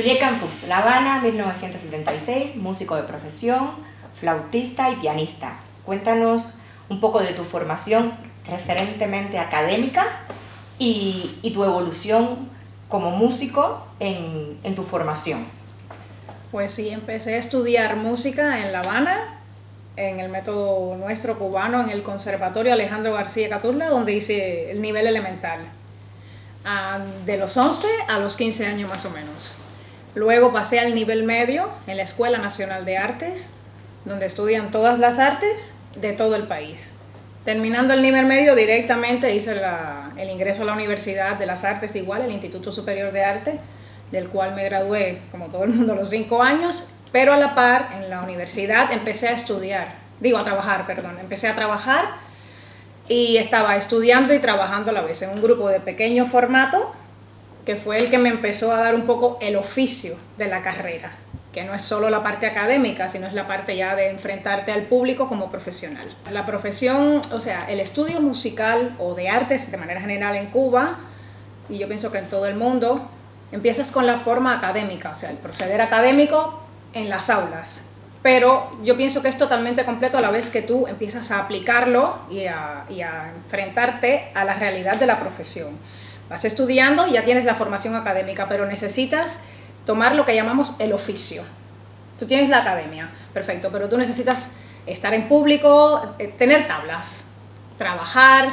Yekan Fuchs, La Habana, 1976, músico de profesión, flautista y pianista. Cuéntanos un poco de tu formación referentemente académica y tu evolución como músico en tu formación. Pues sí, empecé a estudiar música en La Habana, en el método nuestro cubano, en el Conservatorio Alejandro García Caturla, donde hice el nivel elemental, de los 11 a los 15 años más o menos. Luego pasé al nivel medio en la Escuela Nacional de Artes, donde estudian todas las artes de todo el país. Terminando el nivel medio, directamente hice el ingreso a la Universidad de las Artes, igual, el Instituto Superior de Arte, del cual me gradué, como todo el mundo, a los 5 años, pero a la par, en la universidad, empecé a trabajar y estaba estudiando y trabajando a la vez en un grupo de pequeño formato, que fue el que me empezó a dar un poco el oficio de la carrera, que no es solo la parte académica, sino es la parte ya de enfrentarte al público como profesional. La profesión, o sea, el estudio musical o de artes de manera general en Cuba, y yo pienso que en todo el mundo, empiezas con la forma académica, o sea, el proceder académico en las aulas. Pero yo pienso que es totalmente completo a la vez que tú empiezas a aplicarlo y a enfrentarte a la realidad de la profesión. Vas estudiando y ya tienes la formación académica, pero necesitas tomar lo que llamamos el oficio. Tú tienes la academia, perfecto, pero tú necesitas estar en público, tener tablas, trabajar,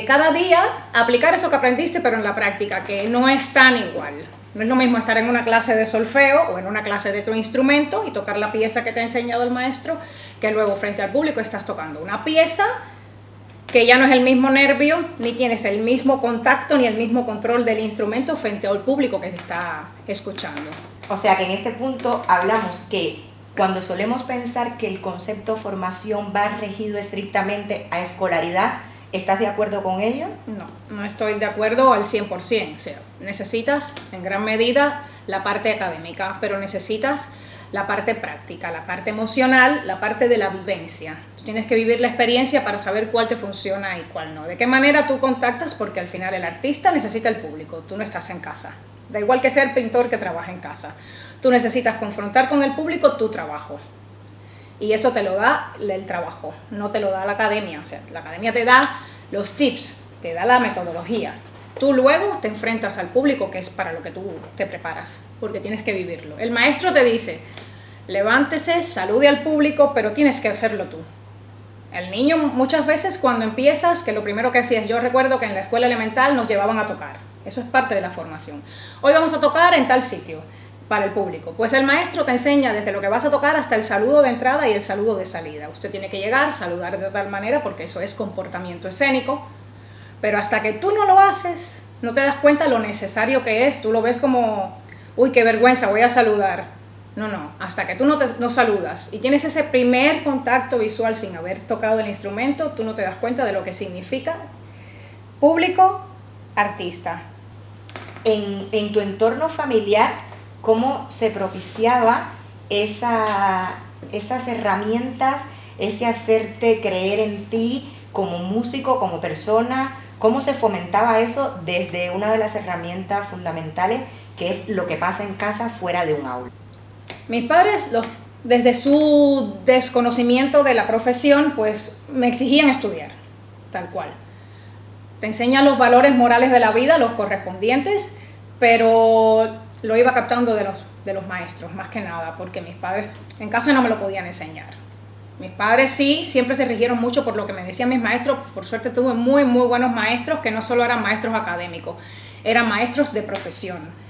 cada día aplicar eso que aprendiste, pero en la práctica, que no es tan igual. No es lo mismo estar en una clase de solfeo o en una clase de otro instrumento y tocar la pieza que te ha enseñado el maestro, que luego frente al público estás tocando una pieza que ya no es el mismo nervio, ni tienes el mismo contacto ni el mismo control del instrumento frente al público que te está escuchando. O sea que en este punto hablamos que cuando solemos pensar que el concepto formación va regido estrictamente a escolaridad, ¿estás de acuerdo con ello? No estoy de acuerdo al 100%. O sea, necesitas en gran medida la parte académica, pero necesitas la parte práctica, la parte emocional, la parte de la vivencia. Tú tienes que vivir la experiencia para saber cuál te funciona y cuál no. De qué manera tú contactas, porque al final el artista necesita el público, tú no estás en casa. Da igual que sea el pintor que trabaja en casa. Tú necesitas confrontar con el público tu trabajo. Y eso te lo da el trabajo, no te lo da la academia. O sea, la academia te da los tips, te da la metodología. Tú luego te enfrentas al público, que es para lo que tú te preparas, porque tienes que vivirlo. El maestro te dice, levántese, salude al público, pero tienes que hacerlo tú. El niño muchas veces cuando empiezas, que lo primero que hacías, yo recuerdo que en la escuela elemental nos llevaban a tocar. Eso es parte de la formación. Hoy vamos a tocar en tal sitio para el público. Pues el maestro te enseña desde lo que vas a tocar hasta el saludo de entrada y el saludo de salida. Usted tiene que llegar, saludar de tal manera, porque eso es comportamiento escénico. Pero hasta que tú no lo haces, no te das cuenta lo necesario que es. Tú lo ves como, uy, qué vergüenza, voy a saludar. No, hasta que tú no saludas y tienes ese primer contacto visual sin haber tocado el instrumento, tú no te das cuenta de lo que significa público, artista. En tu entorno familiar, ¿cómo se propiciaba esas herramientas, ese hacerte creer en ti como músico, como persona? ¿Cómo se fomentaba eso desde una de las herramientas fundamentales, que es lo que pasa en casa fuera de un aula? Mis padres, desde su desconocimiento de la profesión, pues me exigían estudiar, tal cual. Te enseñan los valores morales de la vida, los correspondientes, pero lo iba captando de los maestros, más que nada, porque mis padres en casa no me lo podían enseñar. Mis padres sí, siempre se rigieron mucho por lo que me decían mis maestros. Por suerte tuve muy, muy buenos maestros que no solo eran maestros académicos, eran maestros de profesión.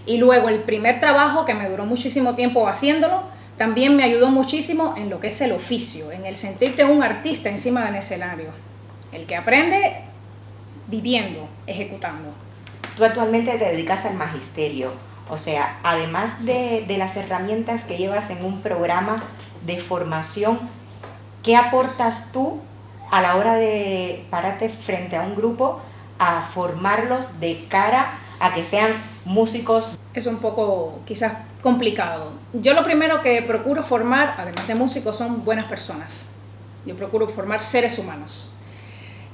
Y luego el primer trabajo, que me duró muchísimo tiempo haciéndolo, también me ayudó muchísimo en lo que es el oficio, en el sentirte un artista encima del escenario. El que aprende viviendo, ejecutando. Tú actualmente te dedicas al magisterio, o sea, además de las herramientas que llevas en un programa de formación, ¿qué aportas tú a la hora de pararte frente a un grupo a formarlos de cara a que sean músicos? Es un poco quizás complicado. Yo lo primero que procuro formar, además de músicos, son buenas personas. Yo procuro formar seres humanos,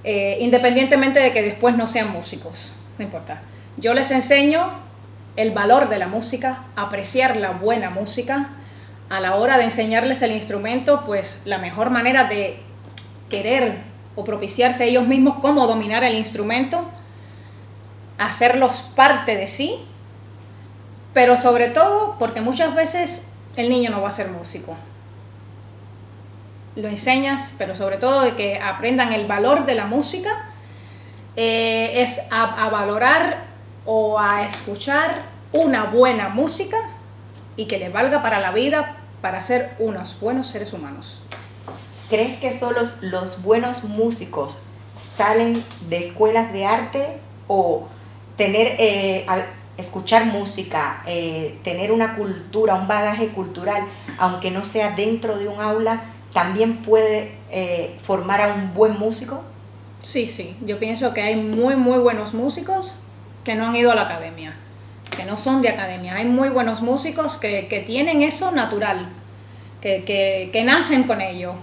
independientemente de que después no sean músicos, no importa. Yo les enseño el valor de la música, apreciar la buena música. A la hora de enseñarles el instrumento, pues la mejor manera de querer o propiciarse ellos mismos cómo dominar el instrumento, hacerlos parte de sí, pero sobre todo porque muchas veces el niño no va a ser músico. Lo enseñas, pero sobre todo de que aprendan el valor de la música, es a valorar o a escuchar una buena música y que les valga para la vida, para ser unos buenos seres humanos. ¿Crees que solo los buenos músicos salen de escuelas de arte o escuchar música, tener una cultura, un bagaje cultural, aunque no sea dentro de un aula, también puede formar a un buen músico? Sí, yo pienso que hay muy buenos músicos que no han ido a la academia, que no son de academia. Hay muy buenos músicos que tienen eso natural, que nacen con ello.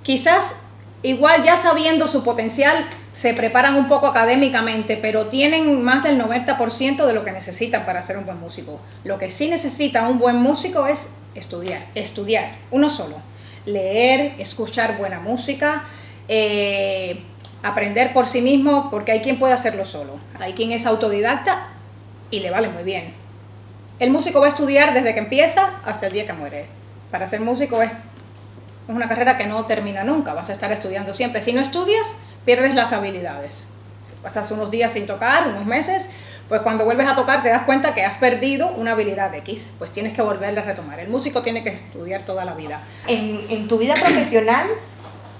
Quizás igual ya sabiendo su potencial se preparan un poco académicamente, pero tienen más del 90% de lo que necesitan para ser un buen músico. Lo que sí necesita un buen músico es estudiar, uno solo. Leer, escuchar buena música, aprender por sí mismo, porque hay quien puede hacerlo solo. Hay quien es autodidacta y le vale muy bien. El músico va a estudiar desde que empieza hasta el día que muere. Para ser músico es una carrera que no termina nunca, vas a estar estudiando siempre. Si no estudias, pierdes las habilidades. Si pasas unos días sin tocar, unos meses, pues cuando vuelves a tocar te das cuenta que has perdido una habilidad X, pues tienes que volverla a retomar. El músico tiene que estudiar toda la vida. En tu vida profesional,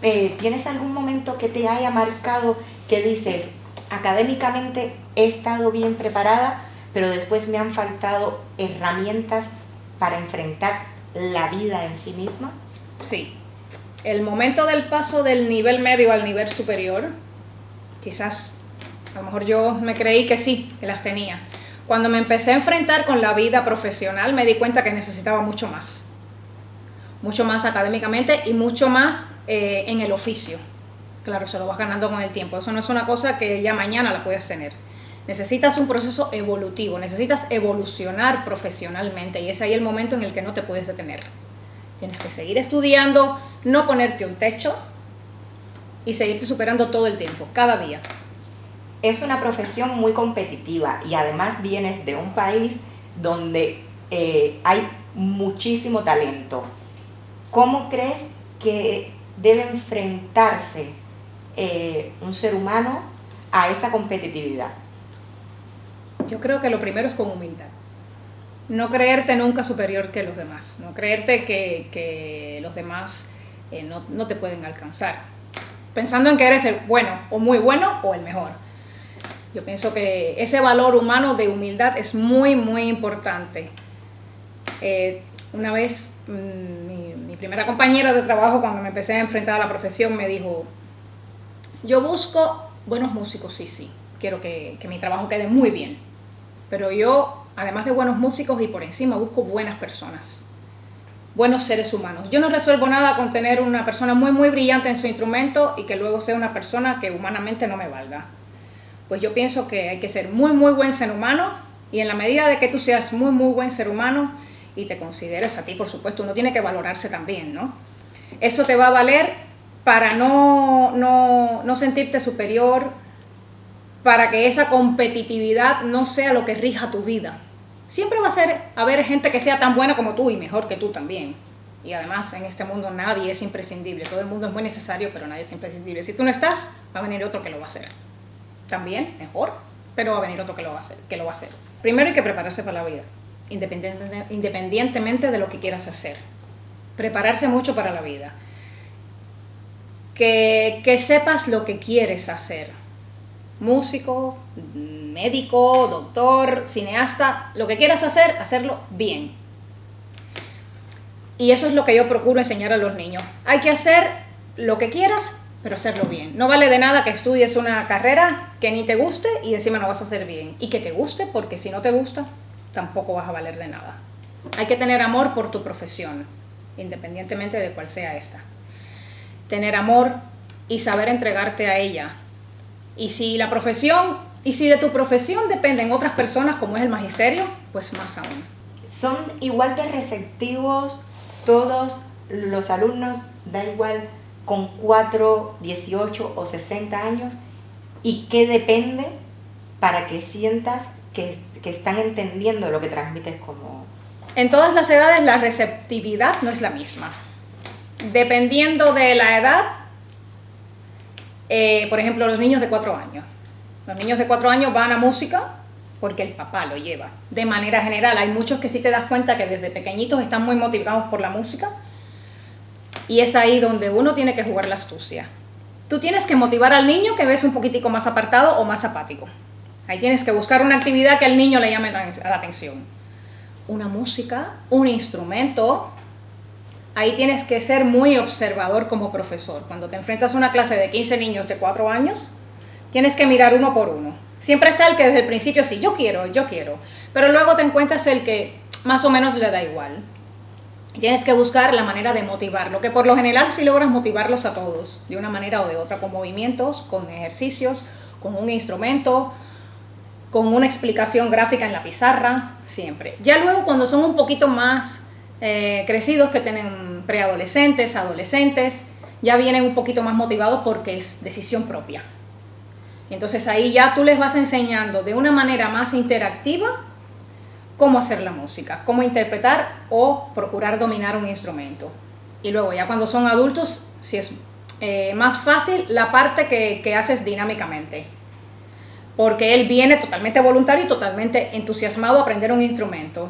¿tienes algún momento que te haya marcado que dices, académicamente he estado bien preparada, pero después me han faltado herramientas para enfrentar la vida en sí misma? Sí. El momento del paso del nivel medio al nivel superior, quizás, a lo mejor yo me creí que sí, que las tenía. Cuando me empecé a enfrentar con la vida profesional, me di cuenta que necesitaba mucho más académicamente y mucho más en el oficio. Claro, se lo vas ganando con el tiempo. Eso no es una cosa que ya mañana la puedes tener. Necesitas un proceso evolutivo, necesitas evolucionar profesionalmente y es ahí el momento en el que no te puedes detener. Tienes que seguir estudiando, no ponerte un techo y seguirte superando todo el tiempo, cada día. Es una profesión muy competitiva y además vienes de un país donde hay muchísimo talento. ¿Cómo crees que debe enfrentarse un ser humano a esa competitividad? Yo creo que lo primero es con humildad. No creerte nunca superior que los demás, no creerte que los demás no te pueden alcanzar, pensando en que eres el bueno o muy bueno o el mejor. Yo pienso que ese valor humano de humildad es muy importante. Una vez mi primera compañera de trabajo, cuando me empecé a enfrentar a la profesión, me dijo, yo busco buenos músicos, sí, quiero que mi trabajo quede muy bien, pero yo, además de buenos músicos y por encima, busco buenas personas, buenos seres humanos. Yo no resuelvo nada con tener una persona muy brillante en su instrumento y que luego sea una persona que humanamente no me valga. Pues yo pienso que hay que ser muy buen ser humano y en la medida de que tú seas muy buen ser humano y te consideres a ti, por supuesto, uno tiene que valorarse también, ¿no? Eso te va a valer para no sentirte superior, para que esa competitividad no sea lo que rija tu vida. Siempre va a haber gente que sea tan buena como tú y mejor que tú también. Y además en este mundo nadie es imprescindible. Todo el mundo es muy necesario, pero nadie es imprescindible. Si tú no estás, va a venir otro que lo va a hacer. También, mejor, pero va a venir otro que lo va a hacer. Primero hay que prepararse para la vida, independientemente de lo que quieras hacer. Prepararse mucho para la vida. Que sepas lo que quieres hacer. Músico, médico, doctor, cineasta, lo que quieras hacer, hacerlo bien. Y eso es lo que yo procuro enseñar a los niños. Hay que hacer lo que quieras, pero hacerlo bien. No vale de nada que estudies una carrera que ni te guste y encima no vas a hacer bien. Y que te guste, porque si no te gusta, tampoco vas a valer de nada. Hay que tener amor por tu profesión, independientemente de cuál sea esta. Tener amor y saber entregarte a ella. Y si la profesión Y si de tu profesión dependen otras personas, como es el magisterio, pues más aún. ¿Son igual de receptivos todos los alumnos, da igual con 4, 18 o 60 años? ¿Y qué depende para que sientas que están entendiendo lo que transmites como...? En todas las edades la receptividad no es la misma. Dependiendo de la edad, por ejemplo, los niños de 4 años. Los niños de 4 años van a música porque el papá lo lleva. De manera general, hay muchos que sí te das cuenta que desde pequeñitos están muy motivados por la música, y es ahí donde uno tiene que jugar la astucia. Tú tienes que motivar al niño que ves un poquitico más apartado o más apático. Ahí tienes que buscar una actividad que al niño le llame la atención. Una música, un instrumento. Ahí tienes que ser muy observador como profesor. Cuando te enfrentas a una clase de 15 niños de 4 años, tienes que mirar uno por uno. Siempre está el que desde el principio sí, yo quiero, pero luego te encuentras el que más o menos le da igual. Tienes que buscar la manera de motivarlo, que por lo general sí logras motivarlos a todos, de una manera o de otra, con movimientos, con ejercicios, con un instrumento, con una explicación gráfica en la pizarra, siempre. Ya luego cuando son un poquito más crecidos, que tienen preadolescentes, adolescentes, ya vienen un poquito más motivados porque es decisión propia. Entonces ahí ya tú les vas enseñando de una manera más interactiva cómo hacer la música, cómo interpretar o procurar dominar un instrumento. Y luego ya cuando son adultos, sí es más fácil la parte que haces dinámicamente, porque él viene totalmente voluntario y totalmente entusiasmado a aprender un instrumento.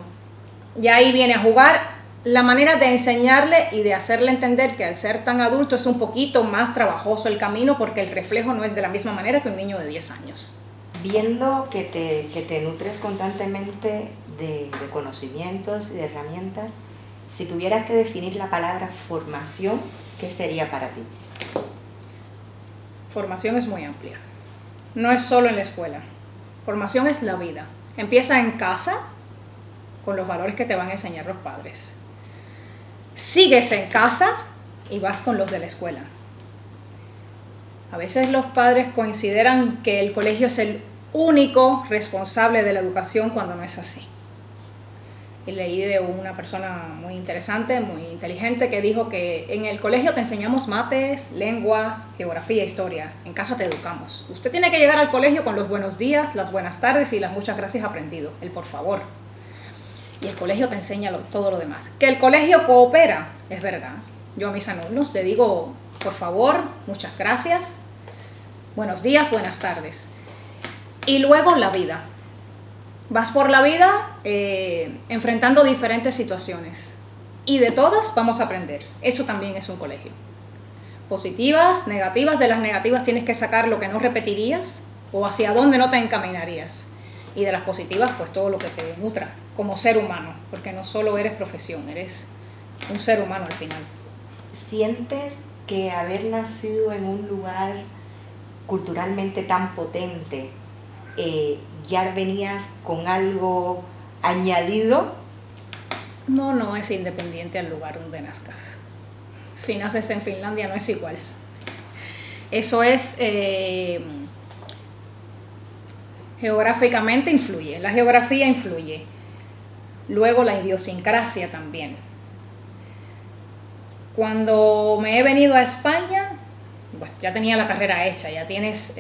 Y ahí viene a jugar la manera de enseñarle y de hacerle entender que al ser tan adulto es un poquito más trabajoso el camino, porque el reflejo no es de la misma manera que un niño de 10 años. Viendo que te nutres constantemente de conocimientos y de herramientas, si tuvieras que definir la palabra formación, ¿qué sería para ti? Formación es muy amplia. No es solo en la escuela. Formación es la vida. Empieza en casa con los valores que te van a enseñar los padres. Sigues en casa y vas con los de la escuela. A veces los padres consideran que el colegio es el único responsable de la educación, cuando no es así. Y leí de una persona muy interesante, muy inteligente, que dijo que en el colegio te enseñamos mates, lenguas, geografía, historia. En casa te educamos. Usted tiene que llegar al colegio con los buenos días, las buenas tardes y las muchas gracias aprendido, el por favor. Y el colegio te enseña todo lo demás. Que el colegio coopera, es verdad. Yo a mis alumnos le digo, por favor, muchas gracias, buenos días, buenas tardes. Y luego la vida. Vas por la vida enfrentando diferentes situaciones. Y de todas vamos a aprender. Eso también es un colegio. Positivas, negativas. De las negativas tienes que sacar lo que no repetirías o hacia dónde no te encaminarías. Y de las positivas, pues todo lo que te nutra como ser humano, porque no solo eres profesión, eres un ser humano al final. ¿Sientes que haber nacido en un lugar culturalmente tan potente, ya venías con algo añadido? No es independiente al lugar donde nazcas. Si naces en Finlandia no es igual. Eso es... geográficamente influye, la geografía influye. Luego la idiosincrasia también. Cuando me he venido a España, pues ya tenía la carrera hecha, ya tienes,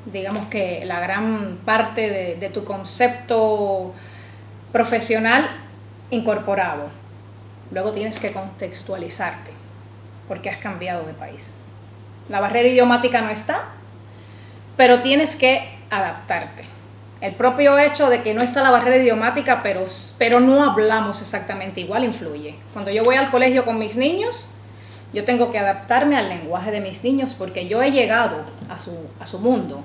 digamos que la gran parte de tu concepto profesional incorporado. Luego tienes que contextualizarte, porque has cambiado de país. La barrera idiomática no está, pero tienes que adaptarte. El propio hecho de que no está la barrera idiomática, pero no hablamos exactamente igual, influye. Cuando yo voy al colegio con mis niños, yo tengo que adaptarme al lenguaje de mis niños, porque yo he llegado a su mundo,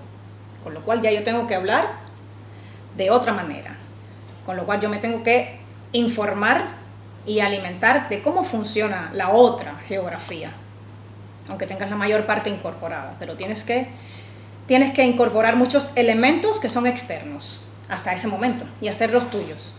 con lo cual ya yo tengo que hablar de otra manera, con lo cual yo me tengo que informar y alimentar de cómo funciona la otra geografía, aunque tengas la mayor parte incorporada, pero tienes que incorporar muchos elementos que son externos hasta ese momento y hacerlos tuyos.